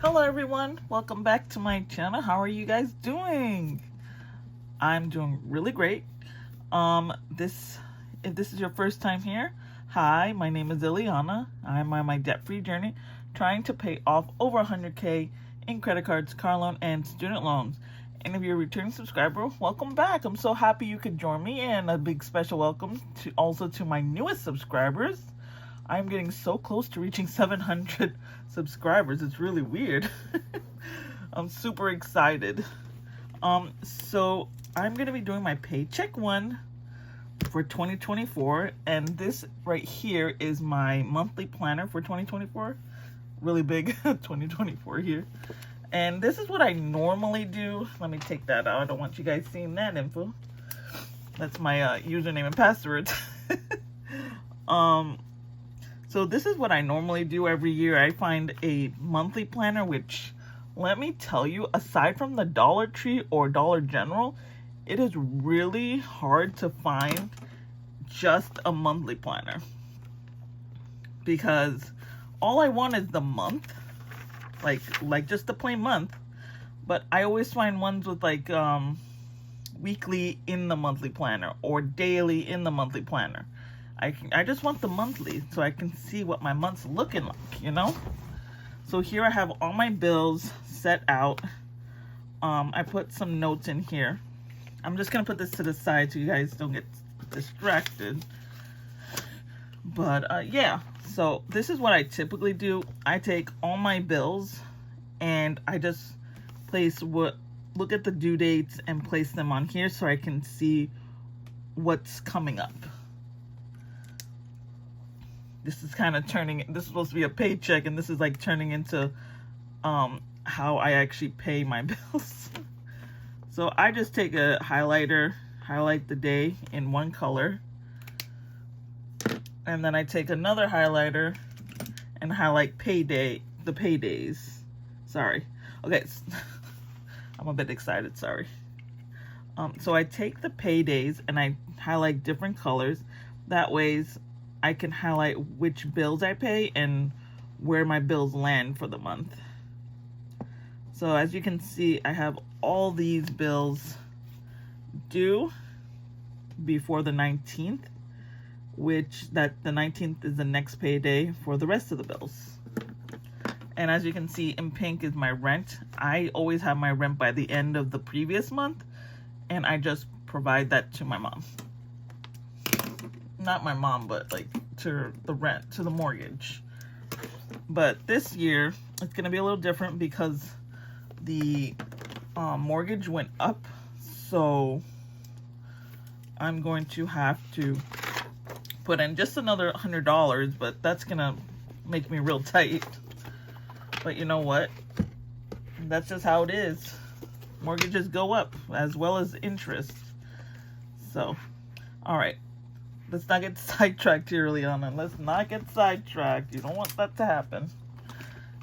Hello everyone, welcome back to my channel. How are you guys doing? I'm doing really great. If this is your first time here, hi, my name is Iliana. I'm on my debt-free journey trying to pay off over 100K in credit cards, car loan, and student loans. And if you're a returning subscriber, welcome back. I'm so happy you could join me, and a big special welcome to my newest subscribers. I'm getting so close to reaching 700 subscribers. It's really weird. I'm super excited. So I'm going to be doing my Paycheck one for 2024. And this right here is my monthly planner for 2024. Really big 2024 here. And this is what I normally do. Let me take that out. I don't want you guys seeing that info. That's my username and password. So this is what I normally do every year. I find a monthly planner, which, let me tell you, aside from the Dollar Tree or Dollar General, it is really hard to find just a monthly planner. Because all I want is the month, like just the plain month. But I always find ones with like weekly in the monthly planner or daily in the monthly planner. I just want the monthly so I can see what my month's looking like, you know? So here I have all my bills set out. I put some notes in here. I'm just going to put this to the side so you guys don't get distracted. But yeah, so this is what I typically do. I take all my bills and I just look at the due dates and place them on here so I can see what's coming up. This is kind of this is supposed to be a paycheck, and this is like turning into how I actually pay my bills. So I just take a highlighter, highlight the day in one color, and then I take another highlighter and highlight the paydays. Sorry. Okay, I'm a bit excited, sorry. So I take the paydays and I highlight different colors. That way I can highlight which bills I pay and where my bills land for the month. So as you can see, I have all these bills due before the 19th, the 19th is the next payday for the rest of the bills. And as you can see, in pink is my rent. I always have my rent by the end of the previous month, and I just provide that to my mom. Not my mom, but like to the rent, to the mortgage. But this year it's gonna be a little different because the mortgage went up, so I'm going to have to put in just another $100, but that's gonna make me real tight. But you know what? That's just how it is. Mortgages go up as well as interest. So, all right. Let's not get sidetracked here, Iliana. Let's not get sidetracked. You don't want that to happen.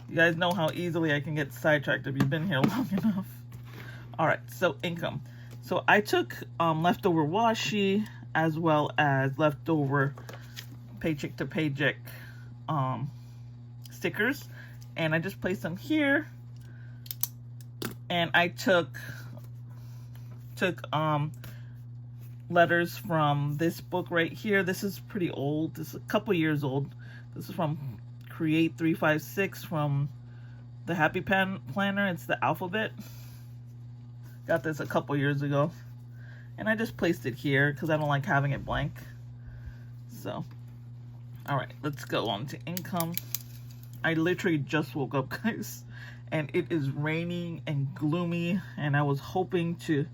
You guys know how easily I can get sidetracked if you've been here long enough. Alright, so income. So I took leftover washi as well as leftover paycheck to paycheck stickers. And I just placed them here. And I took letters from this book right here. This is pretty old. This is a couple years old. This is from Create 356 from the Happy Pen Planner. It's the alphabet. Got this a couple years ago. And I just placed it here because I don't like having it blank. So, alright, let's go on to income. I literally just woke up, guys. And it is raining and gloomy. And I was hoping to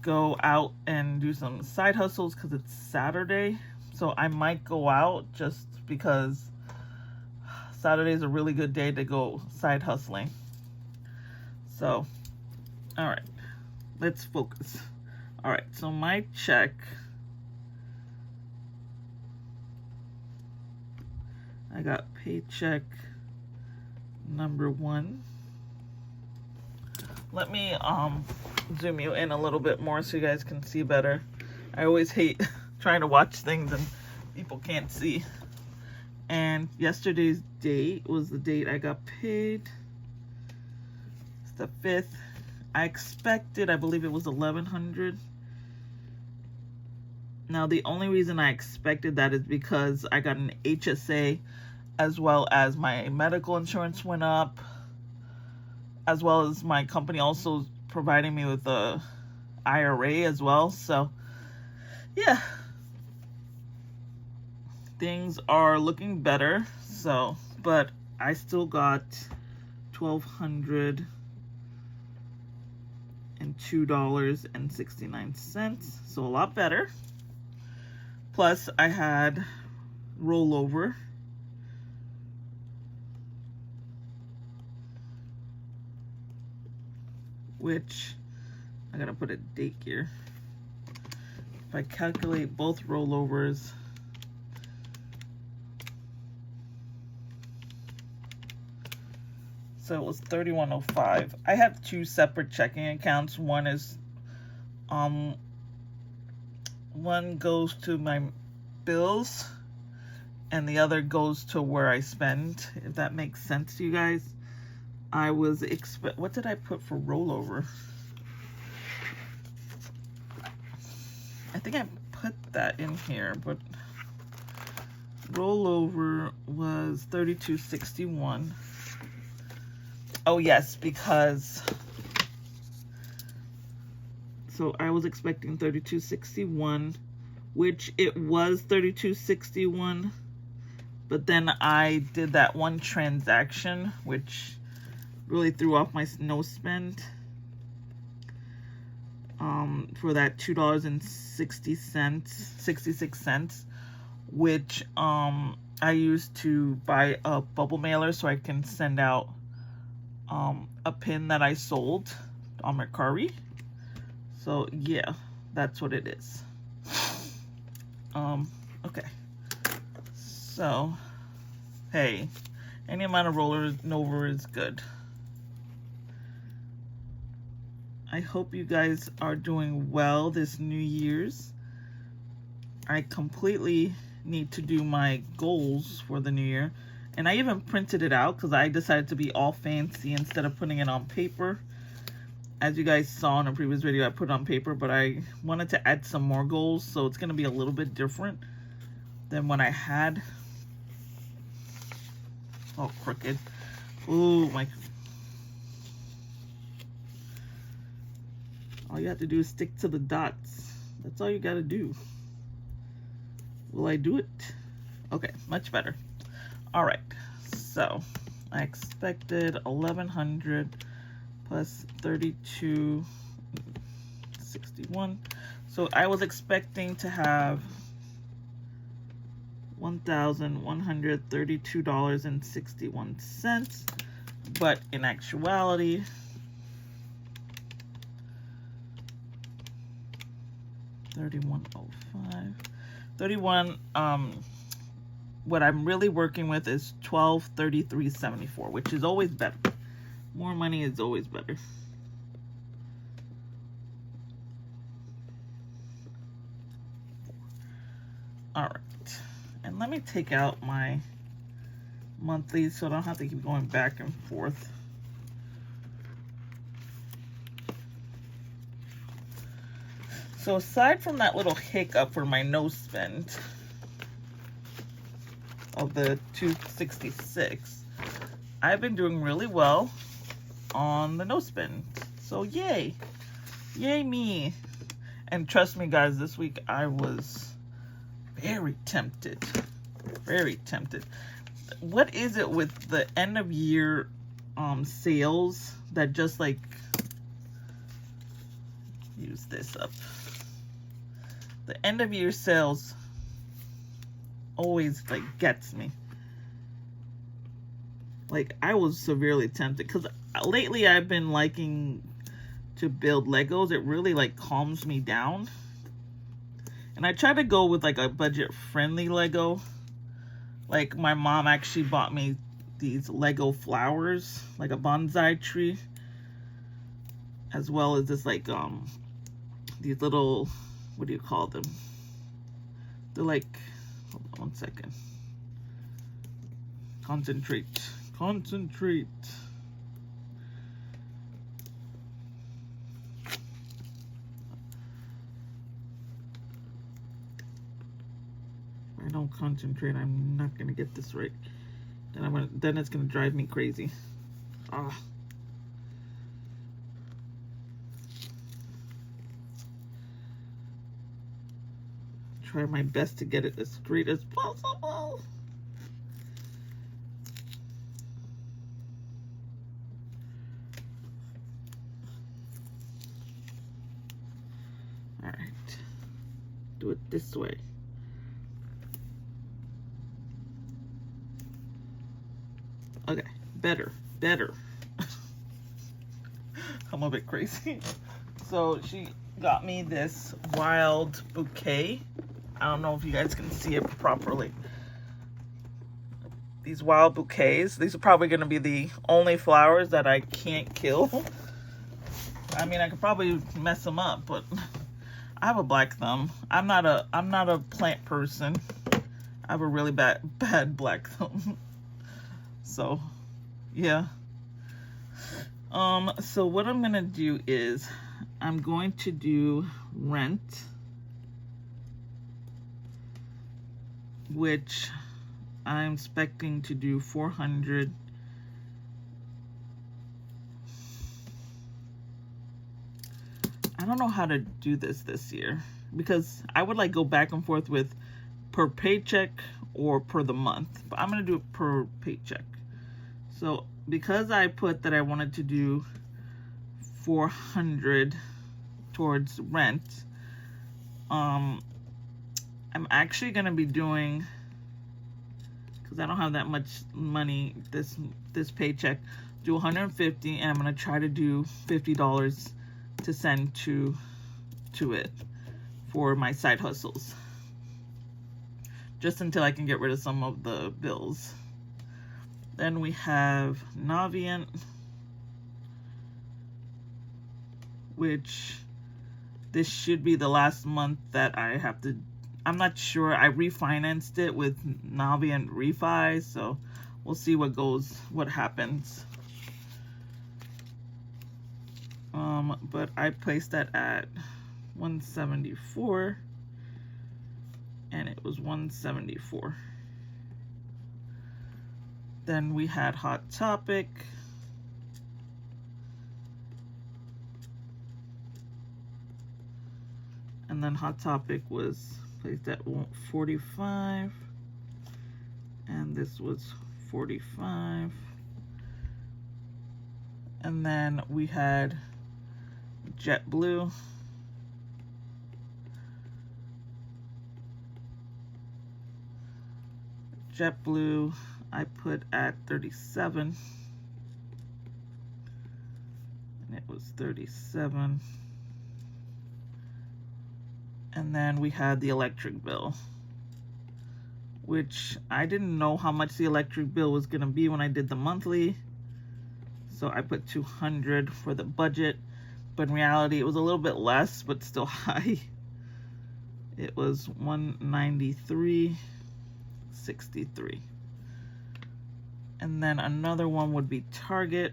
go out and do some side hustles because it's Saturday. So I might go out just because Saturday is a really good day to go side hustling. So, all right, let's focus. All right, so my check, I got paycheck number 1. Let me zoom you in a little bit more so you guys can see better. I always hate trying to watch things and people can't see. And yesterday's date was the date I got paid. the 5th. I expected, I believe it was 1,100. Now, the only reason I expected that is because I got an HSA, as well as my medical insurance went up, as well as my company also providing me with a IRA as well. So, yeah, things are looking better. So, but I still got $1,202.69, so a lot better. Plus, I had rollover, which I gotta put a date here. If I calculate both rollovers, so it was $3,105. I have 2 separate checking accounts. One is one goes to my bills and the other goes to where I spend, if that makes sense to you guys. I was what did I put for rollover? I think I put that in here, but rollover was $32.61. Oh yes, because so I was expecting $32.61, which it was $32.61, but then I did that one transaction which really threw off my no spend for that $2.66, which I used to buy a bubble mailer so I can send out a pin that I sold on Mercari. So yeah, that's what it is. Okay, so hey, any amount of rollover is good. I hope you guys are doing well this New Year's. I completely need to do my goals for the new year, and I even printed it out because I decided to be all fancy instead of putting it on paper. As you guys saw in a previous video, I put it on paper, but I wanted to add some more goals, so it's going to be a little bit different than what I had. Oh, crooked. Ooh, my... All you have to do is stick to the dots. That's all you got to do. Will I do it? Okay, much better. All right, so I expected 1,100 plus 32.61. So I was expecting to have $1,132.61, but in actuality, what I'm really working with is $1,233.74, which is always better. More money is always better. All right, and let me take out my monthly so I don't have to keep going back and forth. So aside from that little hiccup for my no spend of the $266, I've been doing really well on the no spend. So yay. Yay me. And trust me guys, this week I was very tempted. Very tempted. What is it with the end of year sales that just like use this up? The end of year sales always like gets me. Like I was severely tempted because lately I've been liking to build Legos. It really like calms me down. And I try to go with like a budget friendly Lego. Like my mom actually bought me these Lego flowers, like a bonsai tree, as well as this like these little, what do you call them? They're like, hold on one second. Concentrate. If I don't concentrate, I'm not gonna get this right. Then it's gonna drive me crazy. Ah. Try my best to get it as straight as possible. All right, do it this way. Okay, better. I'm a bit crazy. So she got me this wild bouquet. I don't know if you guys can see it properly. These wild bouquets. These are probably going to be the only flowers that I can't kill. I mean, I could probably mess them up, but I have a black thumb. I'm not a plant person. I have a really bad black thumb. So, yeah. So what I'm gonna do is I'm going to do rent, which I'm expecting to do 400. I don't know how to do this year because I would like go back and forth with per paycheck or per the month, but I'm gonna do it per paycheck. So because I put that I wanted to do 400 towards rent, I'm actually gonna be doing, because I don't have that much money this paycheck, do 150, and I'm gonna try to do $50 to send to it for my side hustles, just until I can get rid of some of the bills. Then we have Navient, which this should be the last month that I have to, I'm not sure. I refinanced it with Navient refi, so we'll see what happens. But I placed that at 174, and it was 174. Then we had Hot Topic. And then Hot Topic was placed at 45. And this was 45. And then we had JetBlue. JetBlue I put at 37, and it was 37. And then we had the electric bill, which I didn't know how much the electric bill was gonna be when I did the monthly, so I put 200 for the budget, but in reality it was a little bit less, but still high. It was 193.63. And then another one would be Target.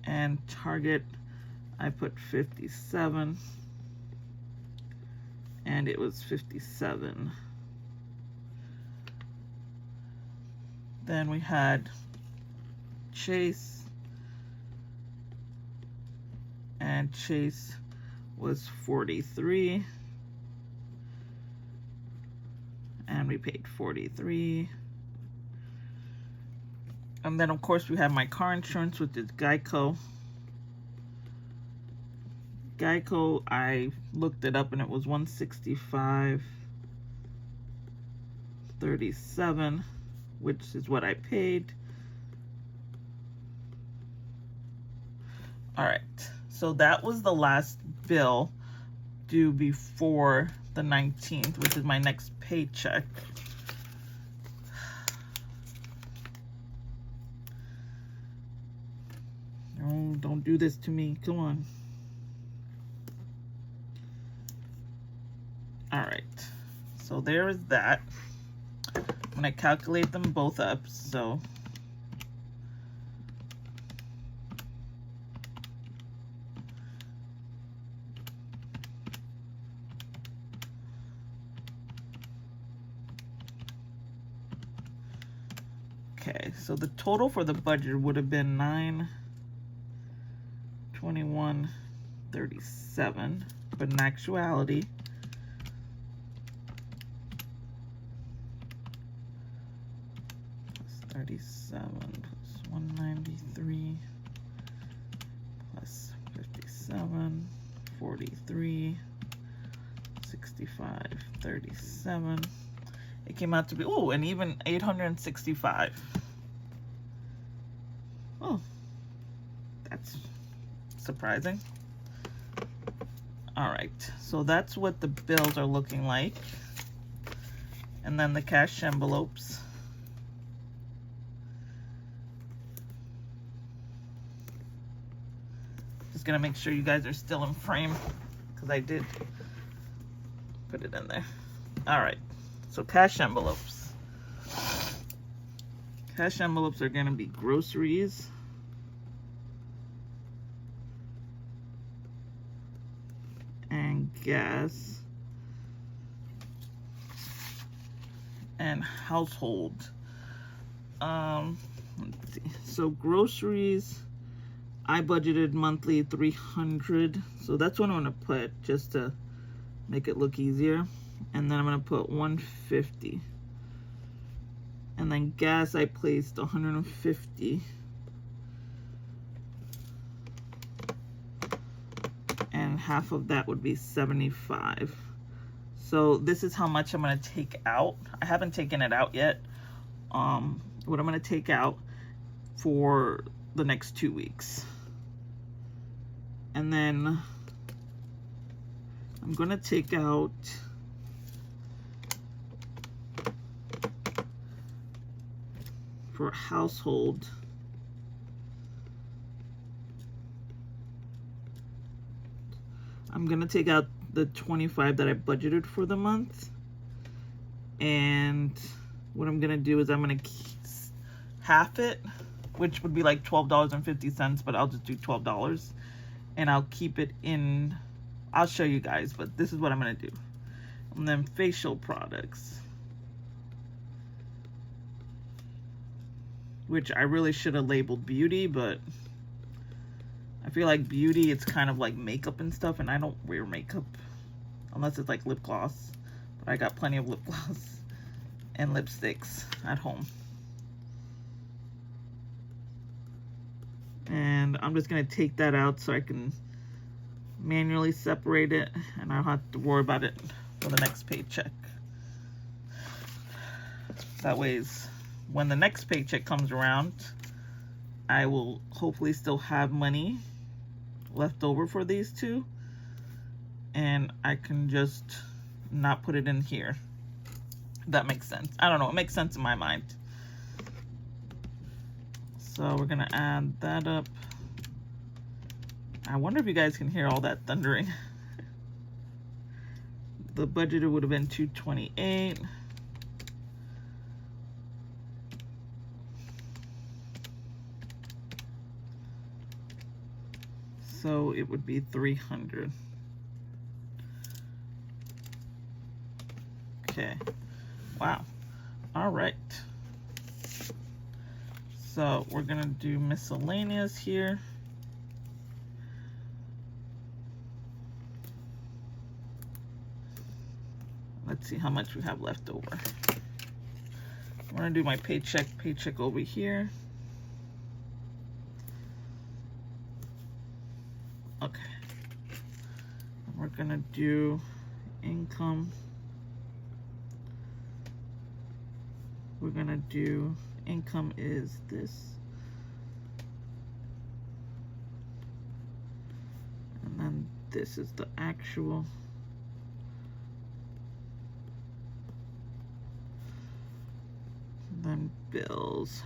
And Target, I put 57. And it was 57. Then we had Chase. And Chase was 43. And we paid 43. And then of course we have my car insurance, which is Geico. Geico, I looked it up and it was 165.37, which is what I paid. All right, so that was the last bill due before the 19th, which is my next paycheck. No, don't do this to me. Come on. All right, so there is that. I'm gonna calculate them both up. So Okay, so the total for the budget would have been $921.37, but in actuality, plus 37 plus 193 plus 57, 43, 65, 37. It came out to be, oh, and even 865. Oh, that's surprising. All right, so that's what the bills are looking like. And then the cash envelopes. Just gonna make sure you guys are still in frame, because I did put it in there. All right, so cash envelopes. Cash envelopes are gonna be groceries, and gas, and household. Let's see. So groceries, I budgeted monthly 300, so that's what I'm gonna put just to make it look easier. And then I'm gonna put 150. And then gas, I placed 150. And half of that would be 75. So this is how much I'm gonna take out. I haven't taken it out yet. What I'm gonna take out for the next 2 weeks. And then I'm gonna take out for household, I'm gonna take out the 25 that I budgeted for the month. And what I'm gonna do is I'm gonna half it, which would be like $12.50, but I'll just do $12. And I'll keep it in, I'll show you guys, but this is what I'm gonna do. And then facial products, which I really should have labeled beauty, but I feel like beauty, it's kind of like makeup and stuff, and I don't wear makeup unless it's like lip gloss. But I got plenty of lip gloss and lipsticks at home. And I'm just gonna take that out so I can manually separate it, and I don't have to worry about it for the next paycheck. That way, when the next paycheck comes around, I will hopefully still have money left over for these two, and I can just not put it in here. That makes sense. I don't know, it makes sense in my mind. So we're gonna add that up. I wonder if you guys can hear all that thundering. The budget would have been $228. So it would be $300. Okay. Wow. All right. So we're gonna do miscellaneous here. Let's see how much we have left over. I'm gonna do my paycheck over here. Okay. We're gonna do income. We're gonna do income is this. And then this is the actual. And then bills.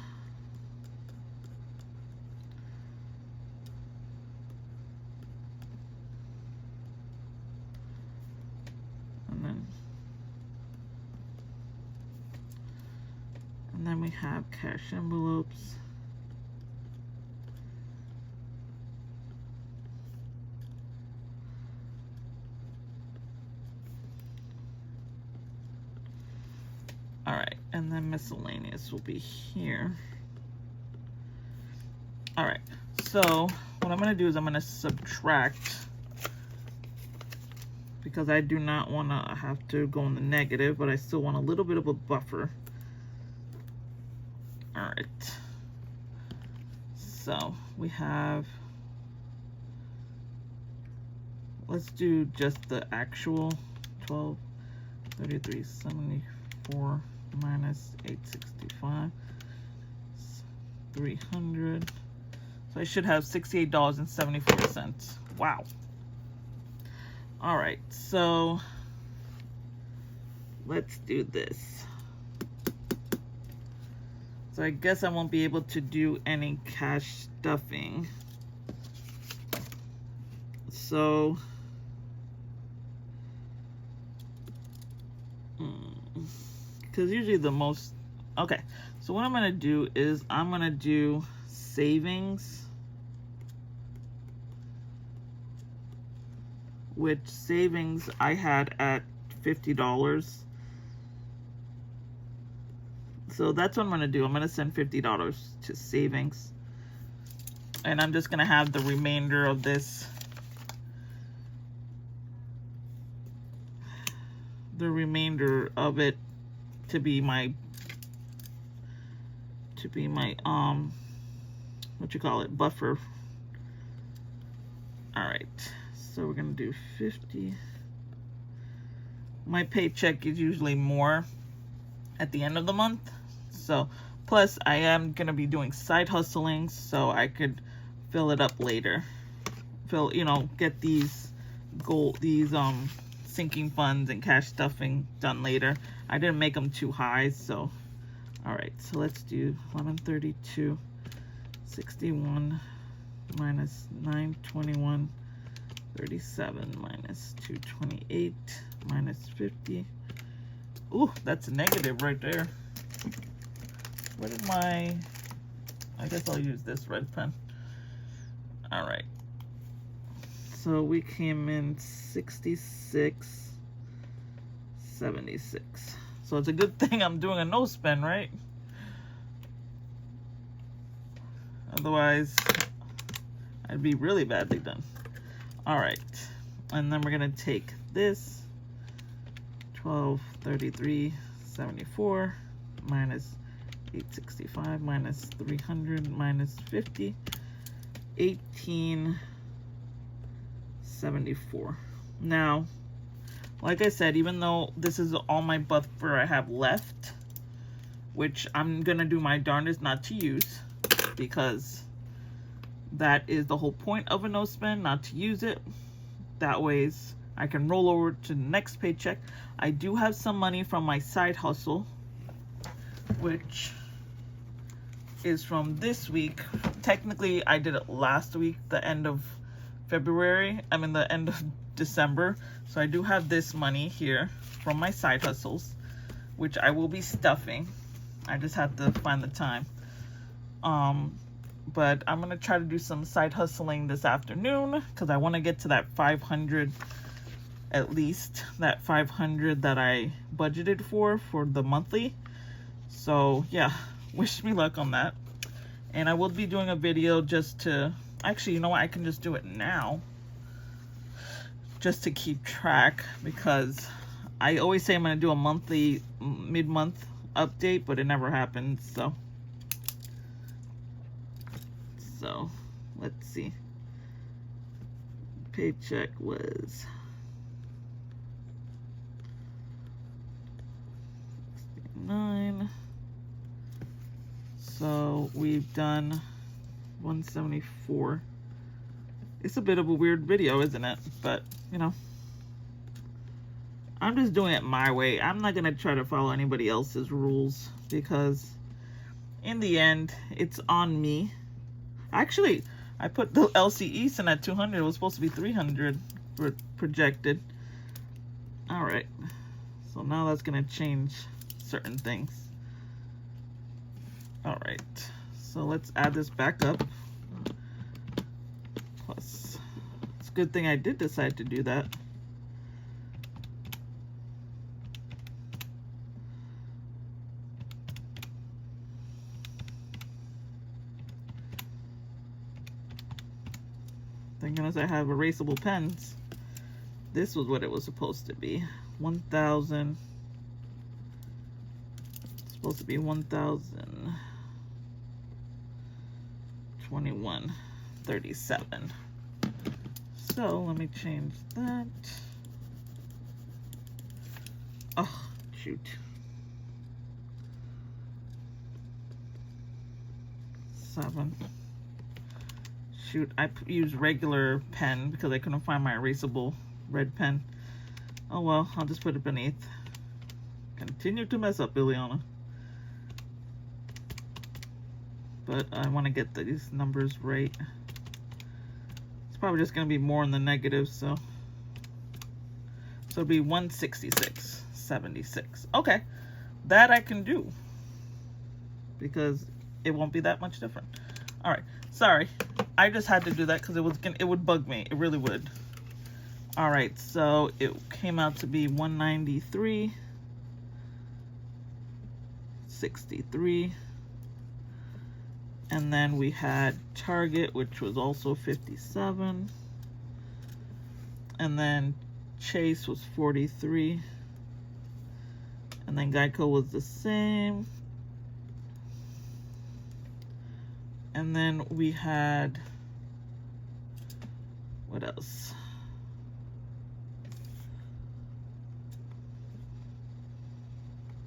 And then we have cash envelopes. All right, and then miscellaneous will be here. All right, so what I'm gonna do is I'm gonna subtract, because I do not want to have to go in the negative, but I still want a little bit of a buffer. All right, so we have, let's do just the actual 1233.74 minus 865, 300. So I should have $68.74. Wow. All right, so let's do this. So I guess I won't be able to do any cash stuffing. So because usually the most, okay, so what I'm gonna do is I'm gonna do savings, which savings I had at $50. So that's what I'm gonna do. I'm gonna send $50 to savings, and I'm just gonna have the remainder of this, the remainder of it to be my what you call it, buffer. All right, so we're gonna do 50. My paycheck is usually more at the end of the month, so plus I am gonna be doing side hustling, so I could fill it up later, get these sinking funds and cash stuffing done later. I didn't make them too high, so all right, so let's do 1132.61 minus 921.37 minus 228 minus 50. Ooh, that's a negative right there. What is my, I guess I'll use this red pen. All right, so we came in 66.76. So it's a good thing I'm doing a no spend, right? Otherwise I'd be really badly done. All right, and then we're gonna take this 1233.74 minus 865 minus 300 minus 50, 1874. Now, like I said, even though this is all my buffer I have left, which I'm gonna do my darndest not to use, because that is the whole point of a no spend, not to use it. That ways I can roll over to the next paycheck. I do have some money from my side hustle, which is from this week. Technically I did it last week, the end of February, the end of December. So I do have this money here from my side hustles, which I will be stuffing. I just have to find the time. But I'm gonna try to do some side hustling this afternoon, because I want to get to that 500, at least that 500 that I budgeted for the monthly. So yeah, wish me luck on that. And I will be doing a video just to, actually, you know what, I can just do it now, just to keep track, because I always say I'm going to do a monthly, mid-month update, but it never happens. So let's see. Paycheck was 69. So we've done 174. It's a bit of a weird video, isn't it? But, I'm just doing it my way. I'm not going to try to follow anybody else's rules, because in the end, it's on me. Actually, I put the LCE in at 200. It was supposed to be 300 projected. All right. So now that's going to change certain things. All right. So let's add this back up. Plus, it's a good thing I did decide to do that. goodness, I have erasable pens. This was what it was supposed to be. 1,000. It's supposed to be 1,021.37. So let me change that. Oh, shoot. 7. Shoot, I used regular pen because I couldn't find my erasable red pen. Oh well, I'll just put it beneath. Continue to mess up, Iliana. But I want to get these numbers right. It's probably just going to be more in the negative, so it'll be 166.76. Okay, that I can do because it won't be that much different. All right, sorry, I just had to do that because it would bug me. It really would. All right, so it came out to be 193.63. And then we had Target, which was also 57. And then Chase was 43. And then Geico was the same. And then we had, what else?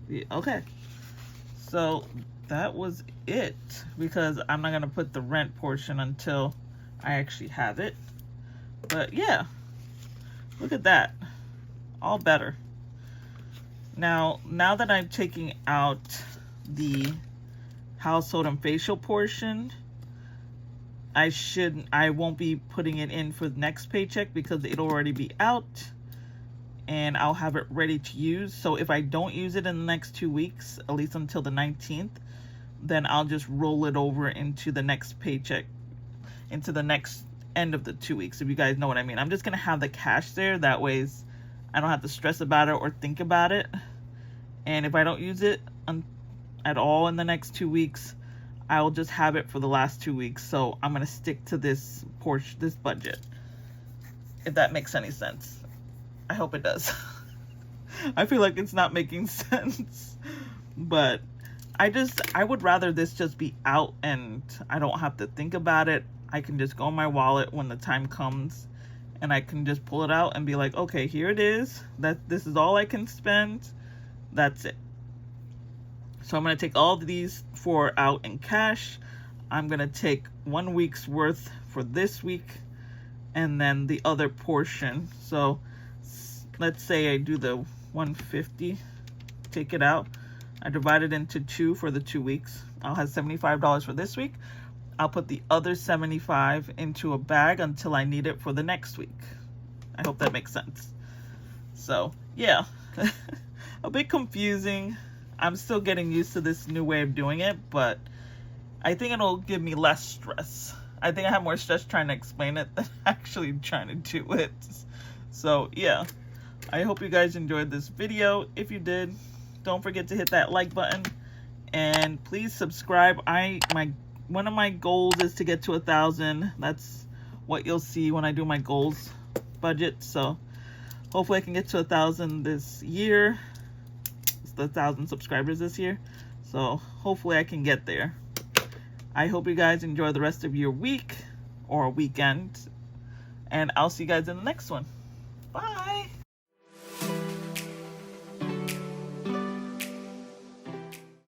Yeah, okay. So that was it, because I'm not going to put the rent portion until I actually have it. But yeah, look at that. All better. Now that I'm taking out the household and facial portion, I won't be putting it in for the next paycheck because it'll already be out and I'll have it ready to use. So if I don't use it in the next 2 weeks, at least until the 19th, then I'll just roll it over into the next paycheck, into the next end of the 2 weeks, if you guys know what I mean. I'm just gonna have the cash there, that way I don't have to stress about it or think about it. And if I don't use it at all in the next 2 weeks, I'll just have it for the last 2 weeks. So I'm gonna stick to this budget, if that makes any sense. I hope it does. I feel like it's not making sense, but I would rather this just be out and I don't have to think about it. I can just go in my wallet when the time comes and I can just pull it out and be like, okay, here it is. This is all I can spend. That's it. So I'm going to take all of these 4 out in cash. I'm going to take 1 week's worth for this week and then the other portion. So let's say I do the 150, take it out. I divide it into 2 for the 2 weeks. I'll have $75 for this week. I'll put the other $75 into a bag until I need it for the next week. I hope that makes sense. So yeah, a bit confusing. I'm still getting used to this new way of doing it, but I think it'll give me less stress. I think I have more stress trying to explain it than actually trying to do it. So yeah, I hope you guys enjoyed this video. If you did, don't forget to hit that like button and please subscribe. One of my goals is to get to 1,000. That's what you'll see when I do my goals budget. So hopefully I can get to 1,000 this year. It's the 1,000 subscribers this year. So hopefully I can get there. I hope you guys enjoy the rest of your week or weekend, and I'll see you guys in the next one. Bye.